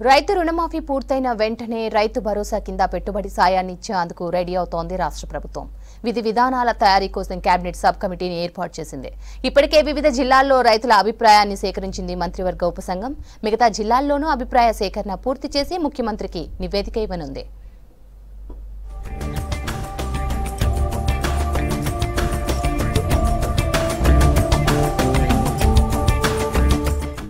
రైతు రుణమాఫీ పూర్తయిన వెంటనే రైతు భరోసా కింద పెట్టుబడి సాయాన్ని ఇచ్చేందుకు రెడీ అవుతోంది రాష్ట్ర ప్రభుత్వం. విధి విధానాల తయారీ కోసం కేబినెట్ సబ్ కమిటీని ఏర్పాటు చేసింది. ఇప్పటికే వివిధ జిల్లాల్లో రైతుల అభిప్రాయాన్ని సేకరించింది మంత్రివర్గ ఉపసంఘం. మిగతా జిల్లాల్లోనూ అభిప్రాయ సేకరణ పూర్తి చేసి ముఖ్యమంత్రికి నివేదిక ఇవ్వనుంది.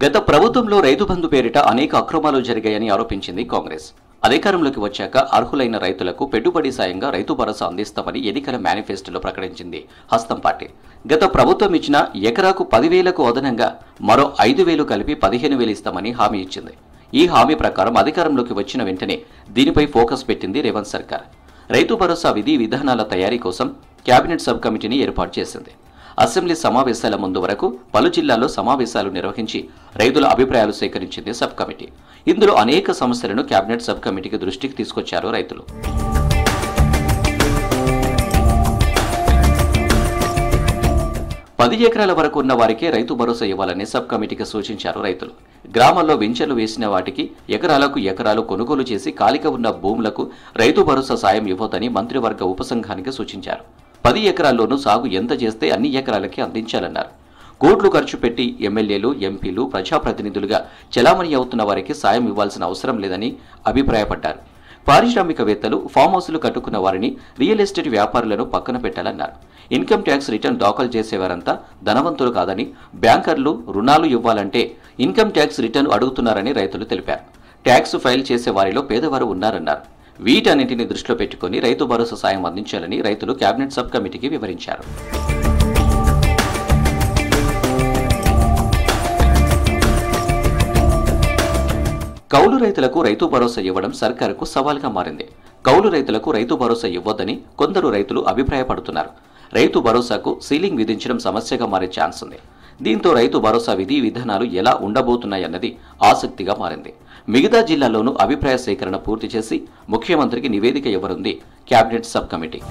గత ప్రభుత్వంలో రైతు బంధు పేరిట అనేక అక్రమాలు జరిగాయని ఆరోపించింది కాంగ్రెస్. అధికారంలోకి వచ్చాక అర్హులైన రైతులకు పెట్టుబడి సాయంగా రైతు భరోసా అందిస్తామని ఎన్నికల మేనిఫెస్టోలో ప్రకటించింది హస్తం పార్టీ. గత ప్రభుత్వం ఇచ్చిన ఎకరాకు 10,000కు అదనంగా మరో 5,000 కలిపి 15,000 ఇస్తామని హామీ ఇచ్చింది. ఈ హామీ ప్రకారం అధికారంలోకి వచ్చిన వెంటనే దీనిపై ఫోకస్ పెట్టింది రేవంత్ సర్కార్. రైతు భరోసా విధి విధానాల తయారీ కోసం కేబినెట్ సబ్ కమిటీని ఏర్పాటు చేసింది. అసెంబ్లీ సమావేశాల ముందు వరకు పలు జిల్లాల్లో సమావేశాలు నిర్వహించి రైతుల అభిప్రాయాలు సేకరించింది సబ్ కమిటీ. ఇందులో అనేక సమస్యలను కేబినెట్ సబ్ కమిటీకి దృష్టికి తీసుకొచ్చారు రైతులు. 10 ఎకరాల వరకు ఉన్న వారికే రైతు భరోసా ఇవ్వాలని సబ్ కమిటీకి సూచించారు రైతులు. గ్రామాల్లో వెంచర్లు వేసిన వాటికి ఎకరాలు కొనుగోలు చేసి ఖాళీగా ఉన్న భూములకు రైతు భరోసా సాయం ఇవ్వొద్దని మంత్రివర్గ ఉపసంఘానికి సూచించారు. 10 ఎకరాల్లోనూ సాగు ఎంత చేస్తే అన్ని ఎకరాలకి అందించాలన్నారు. కోట్లు ఖర్చు పెట్టి ఎమ్మెల్యేలు, ఎంపీలు, ప్రజాప్రతినిధులుగా చెలామణి అవుతున్న వారికి సాయం ఇవ్వాల్సిన అవసరం లేదని అభిప్రాయపడ్డారు. పారిశ్రామికవేత్తలు, ఫామ్ హౌస్లు కట్టుకున్న వారిని, రియల్ ఎస్టేట్ వ్యాపారులను పక్కన పెట్టాలన్నారు. ఇన్కమ్ ట్యాక్స్ రిటర్న్ దాఖలు చేసేవారంతా ధనవంతులు కాదని, బ్యాంకర్లు రుణాలు ఇవ్వాలంటే ఇన్కమ్ ట్యాక్స్ రిటర్న్ అడుగుతున్నారని రైతులు తెలిపారు. ట్యాక్స్ ఫైల్ చేసే వారిలో పేదవారు ఉన్నారన్నారు. వీటన్నింటినీ దృష్టిలో పెట్టుకుని రైతు భరోసా సాయం అందించాలని రైతులు కేబినెట్ సబ్ కమిటీకి వివరించారు. కౌలు రైతులకు రైతు భరోసా ఇవ్వడం సర్కారుకు సవాల్గా మారింది. కౌలు రైతులకు రైతు భరోసా ఇవ్వొద్దని కొందరు రైతులు అభిప్రాయపడుతున్నారు. రైతు భరోసాకు సీలింగ్ విధించడం సమస్యగా మారే ఛాన్స్ ఉంది. దీంతో రైతు భరోసా విధి విధానాలు ఎలా ఉండబోతున్నాయన్నది ఆసక్తిగా మారింది. మిగతా జిల్లాల్లోనూ అభిప్రాయ సేకరణ పూర్తి చేసి ముఖ్యమంత్రికి నివేదిక ఇవ్వనుంది కేబినెట్ సబ్ కమిటీ.